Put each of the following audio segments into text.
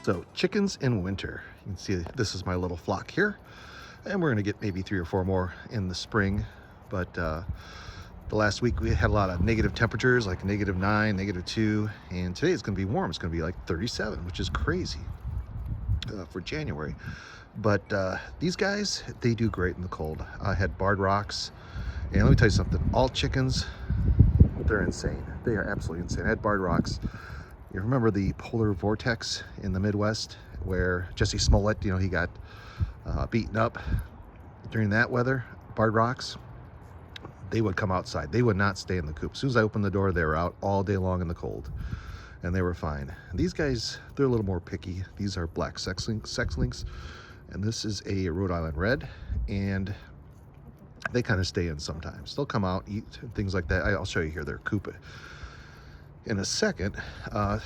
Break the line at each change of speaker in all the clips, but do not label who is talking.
So chickens in winter. You can see this is my little flock here, and we're gonna get maybe 3 or 4 more in the spring. But the last week we had a lot of negative temperatures, like -9, -2, and today it's gonna be warm. It's gonna be like 37, which is crazy for January. But these guys, they do great in the cold. I had barred rocks, and let me tell you something, all chickens, they're insane. They are absolutely insane. I had barred rocks. You remember the polar vortex in the Midwest where Jesse Smollett, he got beaten up during that weather? Barred rocks, they would come outside. They would not stay in the coop. As soon as I opened the door, they were out all day long in the cold, and they were fine. These guys, they're a little more picky. These are black sex-links, and this is a Rhode Island red, and they kind of stay in sometimes. They'll come out, eat, things like that. I'll show you here their coop in a second.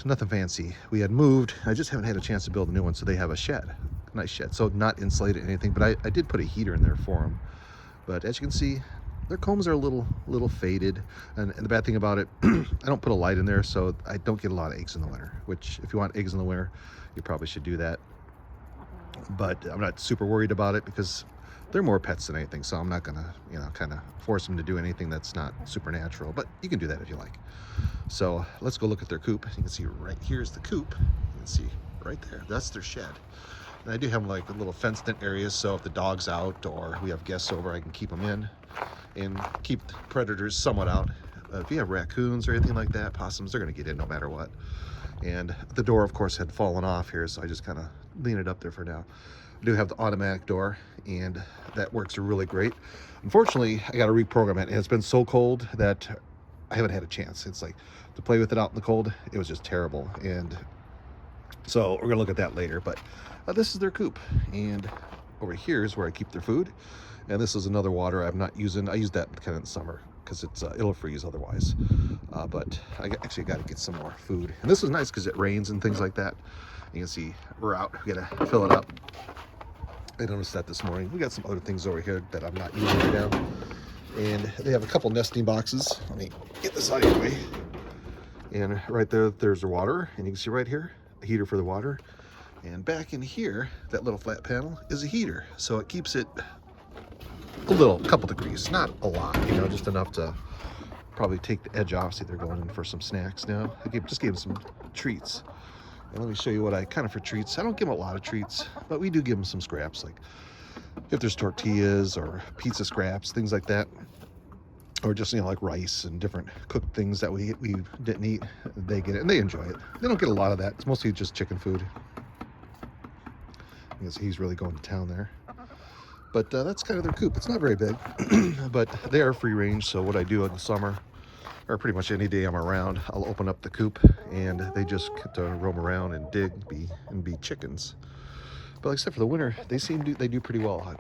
Nothing fancy. We had moved. I just haven't had a chance to build a new one, so they have a shed, nice shed. So not insulated or anything, but I did put a heater in there for them. But as you can see, their combs are a little faded, and the bad thing about it, I don't put a light in there, so I don't get a lot of eggs in the winter. Which, if you want eggs in the winter, you probably should do that. But I'm not super worried about it because they're more pets than anything, so I'm not gonna, kind of force them to do anything that's not supernatural. But you can do that if you like. So let's go look at their coop. You can see right here's the coop. You can see right there. That's their shed. And I do have like little fenced-in areas, so if the dog's out or we have guests over, I can keep them in and keep the predators somewhat out. If you have raccoons or anything like that, possums, they're going to get in no matter what. And the door, of course, had fallen off here, so I just kind of lean it up there for now. I do have the automatic door, and that works really great. Unfortunately, I got to reprogram it, and it's been so cold that I haven't had a chance. It's like, to play with it out in the cold, it was just terrible. And so we're gonna look at that later. But this is their coop, and over here is where I keep their food. And this is another water I'm not using. I use that kind of in the summer because it'll freeze otherwise. But I actually got to get some more food. And this is nice because it rains and things like that. You can see we're out. We gotta fill it up. I noticed that this morning. We got some other things over here that I'm not using right now. And they have a couple nesting boxes. Let me get this out of your way. And right there, there's the water. And you can see right here, a heater for the water. And back in here, that little flat panel is a heater. So it keeps it a couple degrees, not a lot, just enough to probably take the edge off. See, they're going in for some snacks now. I just gave them some treats. And let me show you what I for treats. I don't give them a lot of treats, but we do give them some scraps, like if there's tortillas or pizza scraps, things like that, or just like rice and different cooked things that we didn't eat. They get it and they enjoy it. They don't get a lot of that. It's mostly just chicken food. He's really going to town there. But that's kind of their coop. It's not very big, but they are free range. So what I do in the summer, or pretty much any day I'm around, I'll open up the coop and they just get to roam around and dig and be chickens. But like I said, for the winter, they do pretty well.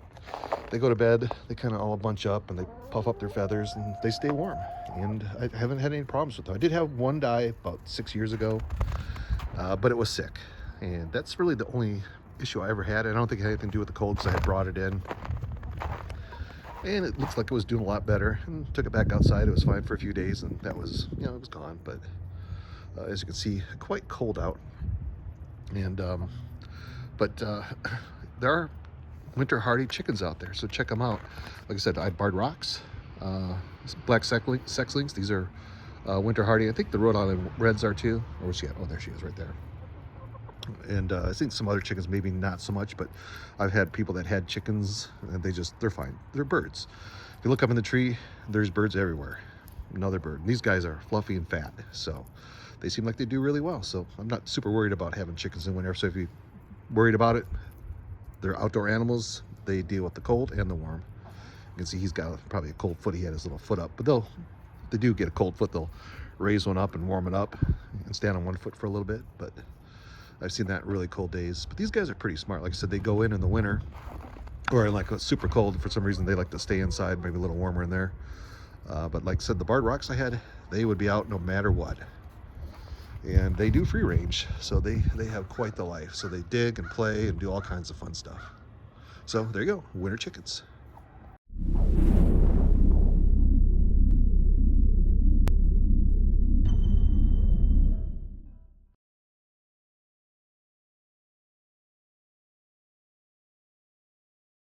They go to bed, they kind of all bunch up and they puff up their feathers and they stay warm. And I haven't had any problems with them. I did have one die about 6 years ago, but it was sick. And that's really the only issue I ever had. I don't think it had anything to do with the cold because I had brought it in. And it looks like it was doing a lot better. And took it back outside. It was fine for a few days and that was, it was gone. But as you can see, quite cold out. And there are winter hardy chickens out there, so check them out. Like I said, I had barred rocks, black sex-links. These are winter hardy. I think the Rhode Island reds are too. Or where's she at? Oh, there she is right there. And I think some other chickens maybe not so much, but I've had people that had chickens and they're fine. They're birds. If you look up in the tree, there's birds everywhere. Another bird. These guys are fluffy and fat, so they seem like they do really well. So I'm not super worried about having chickens in winter. So if you're worried about it, they're outdoor animals. They deal with the cold and the warm. You can see he's got probably a cold foot. He had his little foot up, but if they do get a cold foot, they'll raise one up and warm it up and stand on one foot for a little bit. But I've seen that in really cold days. But these guys are pretty smart. Like I said, they go in the winter, or like it's super cold. For some reason, they like to stay inside, maybe a little warmer in there. But like I said, the barred rocks I had, they would be out no matter what. And they do free range, so they have quite the life. So they dig and play and do all kinds of fun stuff. So there you go, winter chickens.